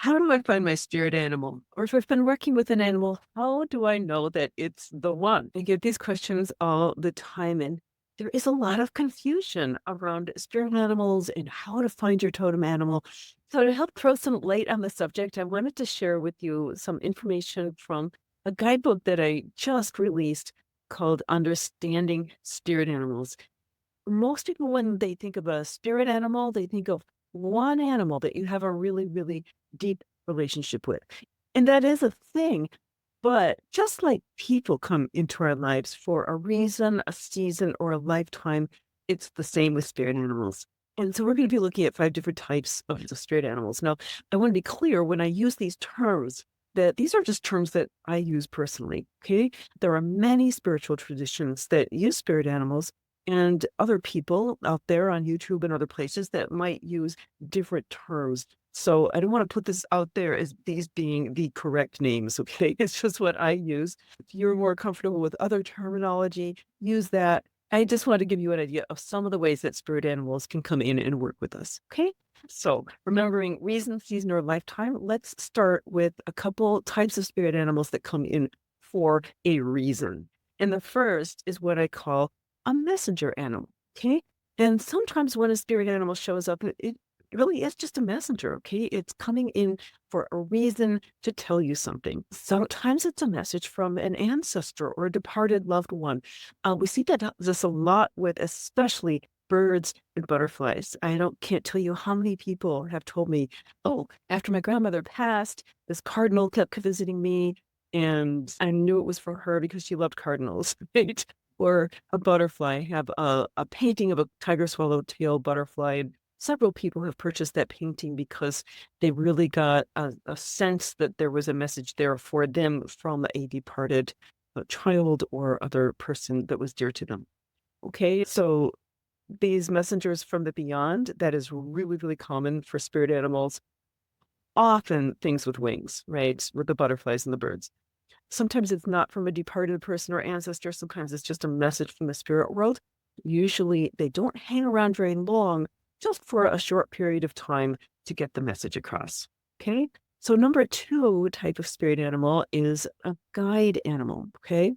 how do I find my spirit animal? Or if I've been working with an animal, how do I know that it's the one? I get these questions all the time, and there is a lot of confusion around spirit animals and how to find your totem animal. So, to help throw some light on the subject, I wanted to share with you some information from a guidebook that I just released called Understanding Spirit Animals. Most people, when they think of a spirit animal, they think of one animal that you have a really, really deep relationship with. And that is a thing. But just like people come into our lives for a reason, a season, or a lifetime, it's the same with spirit animals. And so we're going to be looking at 5 different types of the spirit animals. Now, I want to be clear when I use these terms that these are just terms that I use personally. Okay. There are many spiritual traditions that use spirit animals and other people out there on YouTube and other places that might use different terms. So I don't want to put this out there as these being the correct names, okay? It's just what I use. If you're more comfortable with other terminology, use that. I just want to give you an idea of some of the ways that spirit animals can come in and work with us, okay? So remembering reason, season, or lifetime, let's start with a couple types of spirit animals that come in for a reason. And the first is what I call a messenger animal, okay? And sometimes when a spirit animal shows up, it really is just a messenger, okay? It's coming in for a reason to tell you something. Sometimes it's a message from an ancestor or a departed loved one. We see that this a lot with especially birds and butterflies. Can't tell you how many people have told me, oh, after my grandmother passed, this cardinal kept visiting me, and I knew it was for her because she loved cardinals, right? Or a butterfly. I have a painting of a tiger swallowtail butterfly. And several people have purchased that painting because they really got a sense that there was a message there for them from a departed child or other person that was dear to them. Okay, so these messengers from the beyond, that is really, really common for spirit animals, often things with wings, right? With the butterflies and the birds. Sometimes it's not from a departed person or ancestor. Sometimes it's just a message from the spirit world. Usually they don't hang around very long, just for a short period of time to get the message across. Okay. So number 2 type of spirit animal is a guide animal. Okay.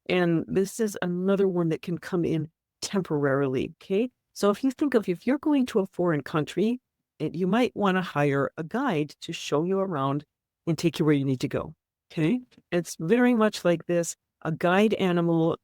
And this is another one that can come in temporarily. Okay. So if you're going to a foreign country, you might want to hire a guide to show you around and take you where you need to go. Okay. It's very much like this. A guide animal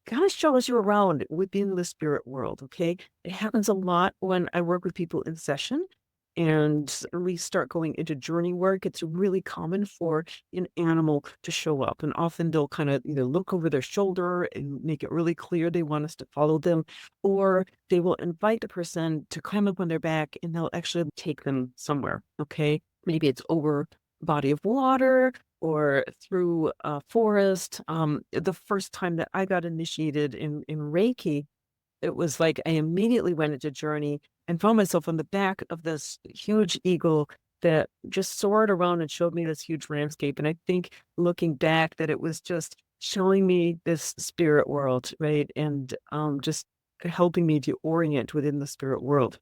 kind of shows you around within the spirit world. Okay. It happens a lot when I work with people in session and we start going into journey work. It's really common for an animal to show up, and often they'll kind of either look over their shoulder and make it really clear they want us to follow them, or they will invite the person to climb up on their back and they'll actually take them somewhere. Okay. Maybe it's over a body of water or through a forest. The first time that I got initiated in Reiki, it was like I immediately went into journey and found myself on the back of this huge eagle that just soared around and showed me this huge landscape. And I think looking back that it was just showing me this spirit world, right? And just helping me to orient within the spirit world.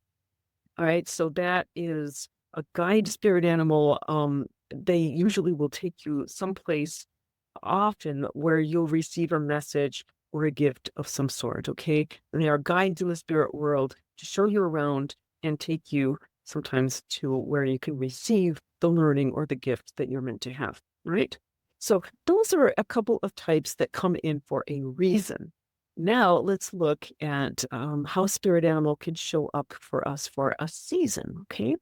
All right. So that is a guide spirit animal. They usually will take you someplace often where you'll receive a message or a gift of some sort. Okay. And they are guides in the spirit world to show you around and take you sometimes to where you can receive the learning or the gift that you're meant to have. Right. So those are a couple of types that come in for a reason. Now let's look at how spirit animal can show up for us for a season. Okay.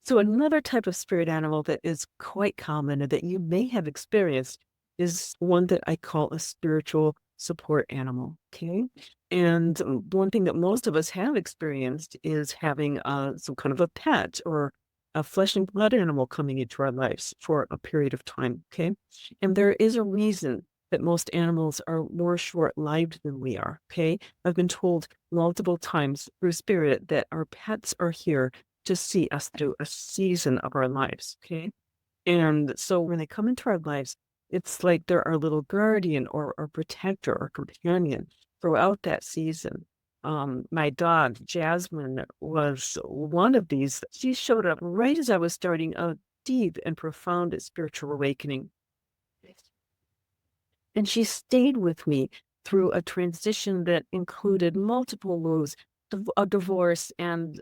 So another type of spirit animal that is quite common and that you may have experienced is one that I call a spiritual support animal. Okay. And one thing that most of us have experienced is having some kind of a pet or a flesh and blood animal coming into our lives for a period of time. Okay. And there is a reason that most animals are more short-lived than we are. Okay. I've been told multiple times through spirit that our pets are here to see us through a season of our lives. Okay. And so when they come into our lives, it's like they're our little guardian or protector or companion throughout that season. My dog, Jasmine, was one of these. She showed up right as I was starting a deep and profound spiritual awakening. And she stayed with me through a transition that included multiple moves, a divorce, and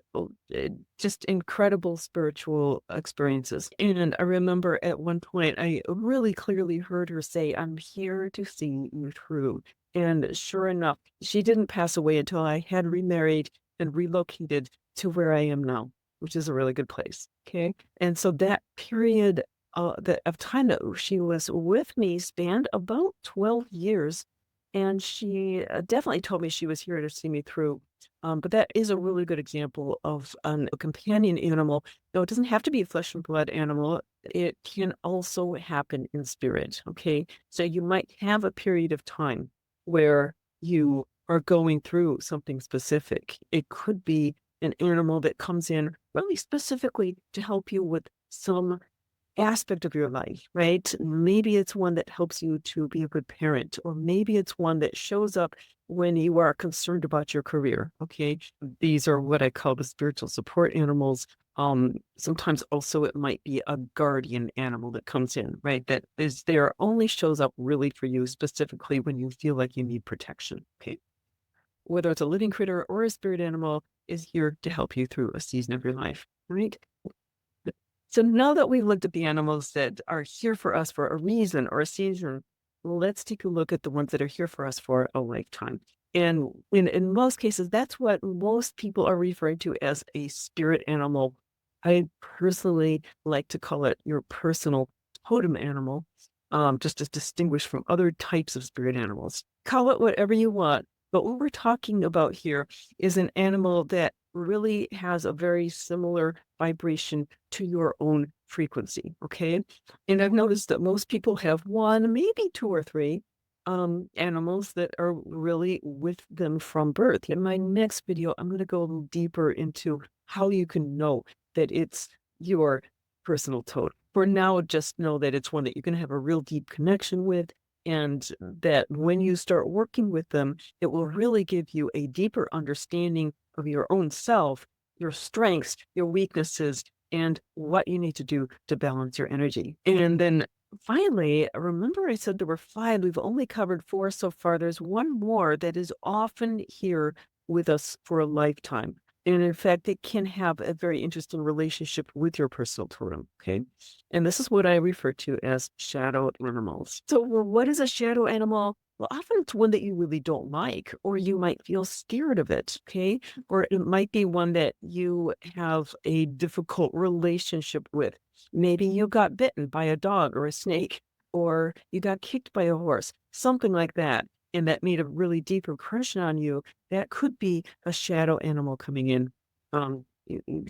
just incredible spiritual experiences. And I remember at one point, I really clearly heard her say, "I'm here to see you through." And sure enough, she didn't pass away until I had remarried and relocated to where I am now, which is a really good place. Okay. And so that period of time that she was with me spanned about 12 years. And she definitely told me she was here to see me through. But that is a really good example of a companion animal. No, it doesn't have to be a flesh and blood animal. It can also happen in spirit. Okay. So you might have a period of time where you are going through something specific. It could be an animal that comes in really specifically to help you with some aspect of your life, right? Maybe it's one that helps you to be a good parent, or maybe it's one that shows up when you are concerned about your career. Okay. These are what I call the spiritual support animals. Sometimes also it might be a guardian animal that comes in, right? That is there, only shows up really for you specifically when you feel like you need protection. Okay. Whether it's a living critter or a spirit animal, is here to help you through a season of your life, right? So now that we've looked at the animals that are here for us for a reason or a season, let's take a look at the ones that are here for us for a lifetime. And in most cases, that's what most people are referring to as a spirit animal. I personally like to call it your personal totem animal, just as distinguished from other types of spirit animals. Call it whatever you want. But what we're talking about here is an animal that really has a very similar vibration to your own frequency. Okay. And I've noticed that most people have one, maybe two or three animals that are really with them from birth. In my next video, I'm going to go a little deeper into how you can know that it's your personal totem. For now, just know that it's one that you're going to have a real deep connection with, and that when you start working with them, it will really give you a deeper understanding of your own self, your strengths, your weaknesses, and what you need to do to balance your energy. And then finally, remember I said there were 5. We've only covered 4 so far. There's one more that is often here with us for a lifetime. And in fact, it can have a very interesting relationship with your personal totem. Okay. And this is what I refer to as shadow animals. So, well, what is a shadow animal? Well, often it's one that you really don't like, or you might feel scared of it. Okay. Or it might be one that you have a difficult relationship with. Maybe you got bitten by a dog or a snake, or you got kicked by a horse, something like that. And that made a really deep impression on you. That could be a shadow animal coming in,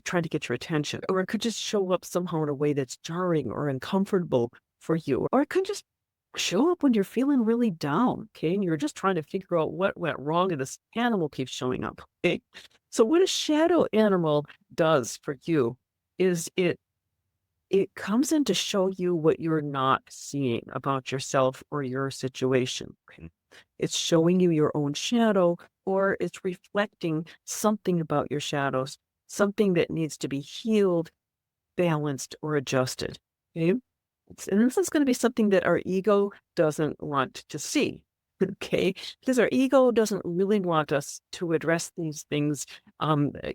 trying to get your attention. Or it could just show up somehow in a way that's jarring or uncomfortable for you. Or it could just show up when you're feeling really down, okay? And you're just trying to figure out what went wrong and this animal keeps showing up, okay? So what a shadow animal does for you is it comes in to show you what you're not seeing about yourself or your situation. Okay. It's showing you your own shadow, or it's reflecting something about your shadows, something that needs to be healed, balanced, or adjusted. Okay. And this is going to be something that our ego doesn't want to see. Okay. Because our ego doesn't really want us to address these things.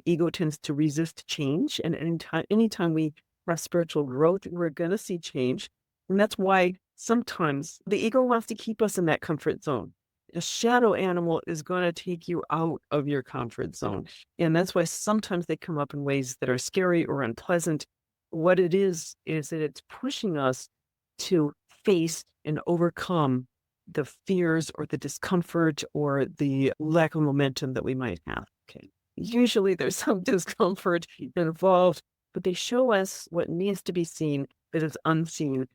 Ego tends to resist change. And anytime we spiritual growth, we're going to see change. And that's why sometimes the ego wants to keep us in that comfort zone. A shadow animal is going to take you out of your comfort zone. And that's why sometimes they come up in ways that are scary or unpleasant. What it is that it's pushing us to face and overcome the fears or the discomfort or the lack of momentum that we might have. Okay. Usually there's some discomfort involved, but they show us what needs to be seen that is unseen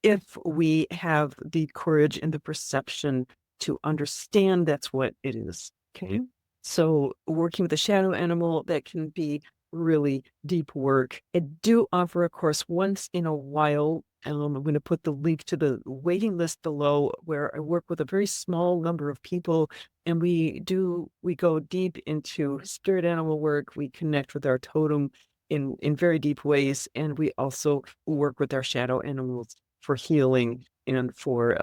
if we have the courage and the perception to understand that's what it is. Okay. So working with a shadow animal, that can be really deep work. I do offer a course once in a while. I'm going to put the link to the waiting list below, where I work with a very small number of people, and we go deep into spirit animal work. We connect with our totem, in very deep ways. And we also work with our shadow animals for healing and for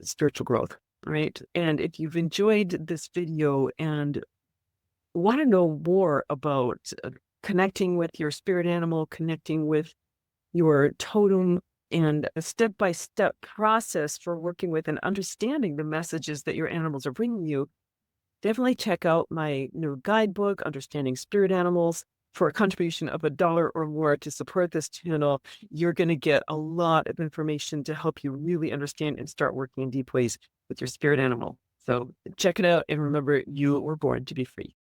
spiritual growth, right? And if you've enjoyed this video and want to know more about connecting with your spirit animal, connecting with your totem, and a step-by-step process for working with and understanding the messages that your animals are bringing you, definitely check out my new guidebook, Understanding Spirit Animals. For a contribution of $1 or more to support this channel, you're going to get a lot of information to help you really understand and start working in deep ways with your spirit animal. So check it out, and remember, you were born to be free.